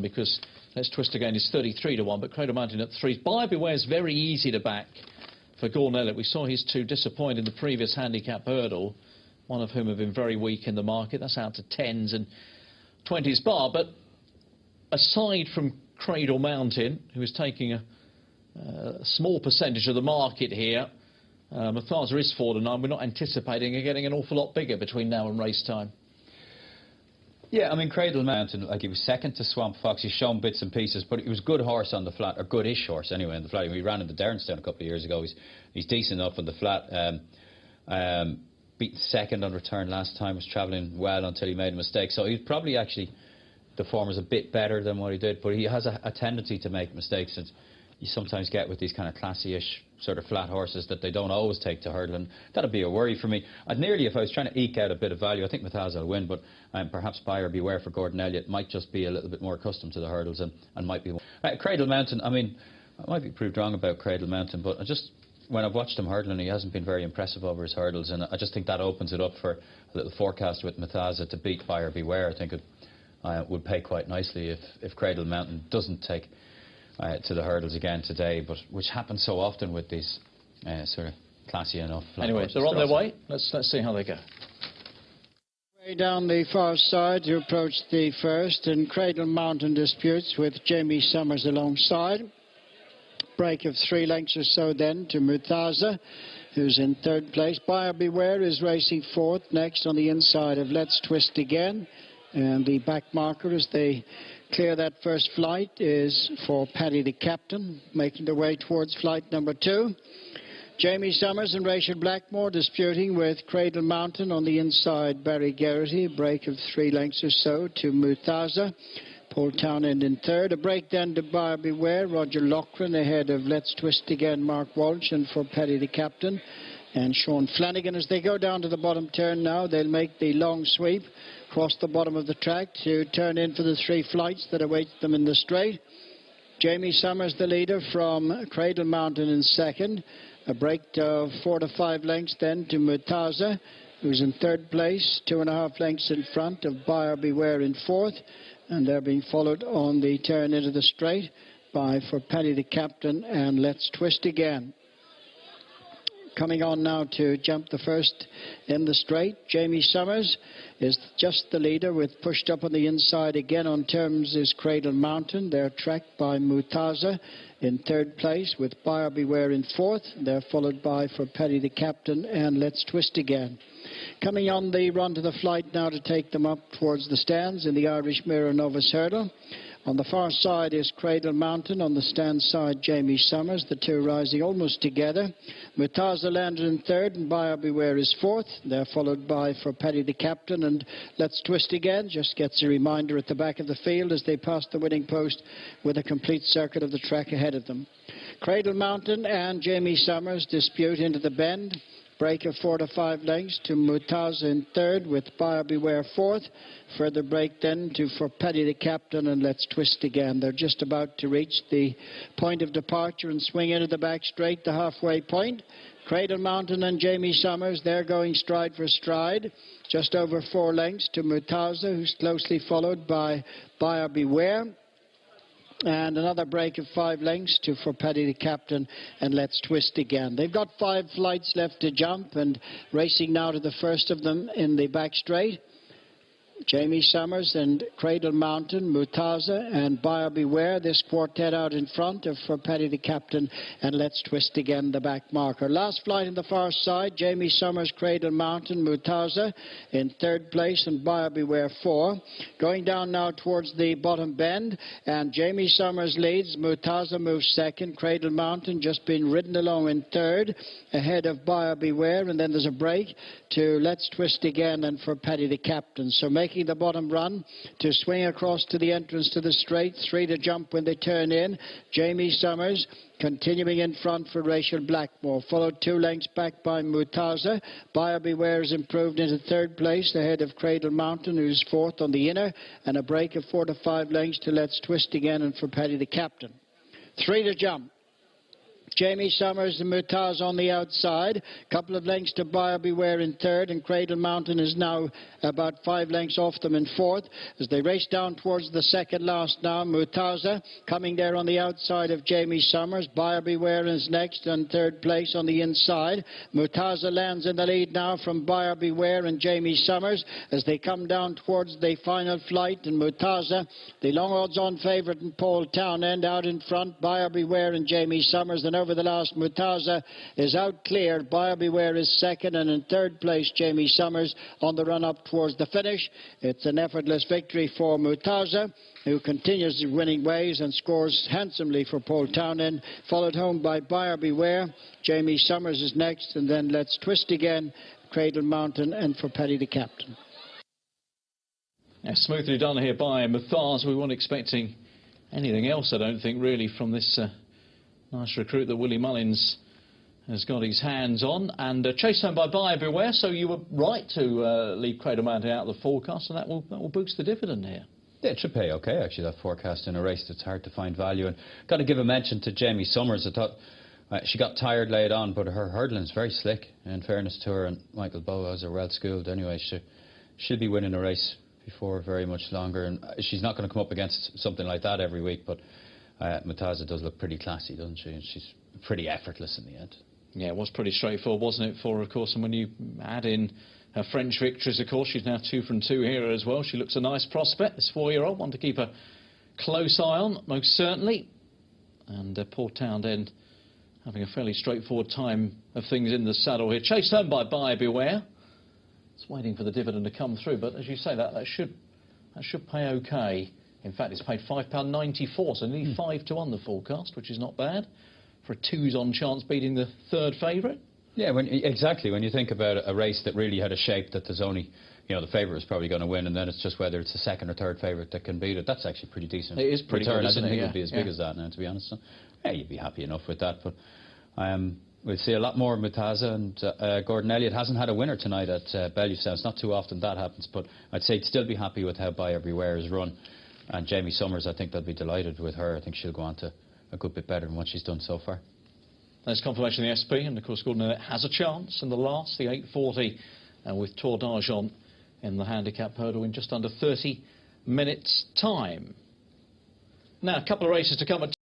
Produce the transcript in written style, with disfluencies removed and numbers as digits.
because Let's Twist Again is 33 to 1, but Cradle Mountain at 3. Buyer Beware is very easy to back for Gordon Elliott. We saw his two disappoint in the previous handicap hurdle, one of whom have been very weak in the market. That's out to 10s and 20s bar. But aside from Cradle Mountain, who is taking a small percentage of the market here, Muthaza is 4 to 9. We're not anticipating it getting an awful lot bigger between now and race time. Yeah, I mean, Cradle Mountain, like, he was second to Swamp Fox. He's shown bits and pieces, but he was a good horse on the flat, or good-ish horse anyway on the flat. He ran in the Derrenstown a couple of years ago. He's decent enough on the flat. Beat second on return last time, was travelling well until he made a mistake. So he's probably actually, the form is a bit better than what he did, but he has a tendency to make mistakes, and you sometimes get with these kind of classy-ish sort of flat horses that they don't always take to hurdle, and that'd be a worry for me. I'd nearly, if I was trying to eke out a bit of value, I think Muthaza will win, but perhaps Buyer Beware for Gordon Elliott might just be a little bit more accustomed to the hurdles and might be. Cradle Mountain, I mean, I might be proved wrong about Cradle Mountain, but when I've watched him hurdling, he hasn't been very impressive over his hurdles, and I just think that opens it up for a little forecast with Muthaza to beat Buyer Beware. I think it would pay quite nicely if Cradle Mountain doesn't take to the hurdles again today, but which happens so often with these sort of classy enough. Anyway, they're on their way. Let's see how they go. Way down the far side to approach the first, and Cradle Mountain disputes with Jamie Summers alongside. Break of 3 lengths or so then to Muthaza, who's in third place. Buyer Beware is racing fourth. Next on the inside of Let's Twist Again, and the back marker as they clear that first flight is for Paddy the Captain, making their way towards flight number 2. Jamie Summers and Rachel Blackmore disputing with Cradle Mountain on the inside. Barry Geraghty, a break of 3 lengths or so to Muthaza. Paul Townend in third. A break then to Buyer Beware. Roger Loughran ahead of Let's Twist Again, Mark Walsh, and for Paddy the Captain and Sean Flanagan. As they go down to the bottom turn now, they'll make the long sweep across the bottom of the track to turn in for the 3 flights that await them in the straight. Jamie Summers, the leader, from Cradle Mountain in second. A break of 4 to 5 lengths then to Muthaza, who's in third place, 2.5 lengths in front of Buyer Beware in fourth, and they're being followed on the turn into the straight by for Paddy the Captain and Let's Twist Again. Coming on now to jump the first in the straight. Jamie Summers is just the leader, with pushed up on the inside again on terms is Cradle Mountain. They're tracked by Muthaza in third place, with Buyer Beware in fourth. They're followed by for Paddy the Captain and Let's Twist Again. Coming on the run to the flight now to take them up towards the stands in the Irish Mirror Novice Hurdle. On the far side is Cradle Mountain. On the stand side, Jamie Summers. The two rising almost together. Muthaza landed in third, and Buyer Beware is fourth. They're followed by for Paddy the Captain and Let's Twist Again. Just gets a reminder at the back of the field as they pass the winning post with a complete circuit of the track ahead of them. Cradle Mountain and Jamie Summers dispute into the bend. Break of 4 to 5 lengths to Muthaza in third, with Buyer Beware fourth. Further break then for Paddy the Captain and Let's Twist Again. They're just about to reach the point of departure and swing into the back straight, the halfway point. Cradle Mountain and Jamie Summers, they're going stride for stride. Just over 4 lengths to Muthaza, who's closely followed by Buyer Beware. And another break of 5 lengths for Paddy the Captain and Let's Twist Again. They've got 5 flights left to jump, and racing now to the first of them in the back straight. Jamie Summers and Cradle Mountain, Muthaza and Buyer Beware. This quartet out in front of for Paddy the Captain and Let's Twist Again, the back marker. Last flight on the far side, Jamie Summers, Cradle Mountain, Muthaza in third place and Buyer Beware 4. Going down now towards the bottom bend, and Jamie Summers leads. Muthaza moves second. Cradle Mountain just been ridden along in third ahead of Buyer Beware, and then there's a break to Let's Twist Again and for Paddy the Captain. So making the bottom run to swing across to the entrance to the straight. 3 to jump when they turn in. Jamie Summers continuing in front for Rachel Blackmore, followed 2 lengths back by Muthaza. Buyer Beware has improved into third place ahead of Cradle Mountain, who's fourth on the inner, and a break of 4 to 5 lengths to Let's Twist Again and for Paddy the Captain. 3 to jump. Jamie Summers and Muthaza on the outside. Couple of lengths to Buyer Beware in third, and Cradle Mountain is now about 5 lengths off them in fourth. As they race down towards the second last now, Muthaza coming there on the outside of Jamie Summers. Buyer Beware is next on third place on the inside. Muthaza lands in the lead now from Buyer Beware and Jamie Summers as they come down towards the final flight. And Muthaza, the long odds-on favourite in Paul Townend, out in front. Buyer Beware and Jamie Summers. Then over the last, Muthaza is out cleared. Buyer Beware is second, and in third place Jamie Summers on the run up towards the finish. It's an effortless victory for Muthaza, who continues winning ways and scores handsomely for Paul Townend, followed home by Buyer Beware. Jamie Summers is next, and then Let's Twist Again, Cradle Mountain, and For Paddy the Captain. Yeah, smoothly done here by Muthaza. We weren't expecting anything else, I don't think, really, from this nice recruit that Willie Mullins has got his hands on. And chased home by Buyer Beware, so you were right to leave Cradle Mountain out of the forecast, and that will boost the dividend here. Yeah, it should pay okay, actually, that forecast in a race that's hard to find value. And got to give a mention to Jamie Summers. I thought she got tired late on, but her hurdling's very slick, in fairness to her. And Michael Bowes are well schooled anyway. She'll be winning a race before very much longer. And she's not going to come up against something like that every week, but Muthaza does look pretty classy, doesn't she? And she's pretty effortless in the end. Yeah, it was pretty straightforward, wasn't it, for her, of course? And when you add in her French victories, of course, she's now 2 from 2 here as well. She looks a nice prospect, this 4-year-old, one to keep a close eye on, most certainly. And Paul Townend having a fairly straightforward time of things in the saddle here. Chased home by Buyer Beware. It's waiting for the dividend to come through, but as you say, that should pay okay. In fact, it's paid £5.94, so nearly 5 to 1 the forecast, which is not bad for a 2's on chance beating the third favourite. Yeah, exactly. When you think about a race that really had a shape that there's only, the favourite is probably going to win, and then it's just whether it's the second or third favourite that can beat it. That's actually pretty decent. It is pretty return. good, I didn't think it it would be as big as that now, to be honest. So, yeah, you'd be happy enough with that. But we'll see a lot more of Muthaza, and Gordon Elliott hasn't had a winner tonight at Bellewstown. It's not too often that happens, but I'd say he'd still be happy with how Buyer Beware is run. And Jamie Summers, I think they'll be delighted with her. I think she'll go on to a good bit better than what she's done so far. There's confirmation of the SP, and of course Gordon Elliott has a chance in the last, the 840, with Tour d'Argent in the handicap hurdle in just under 30 minutes' time. Now, a couple of races to come at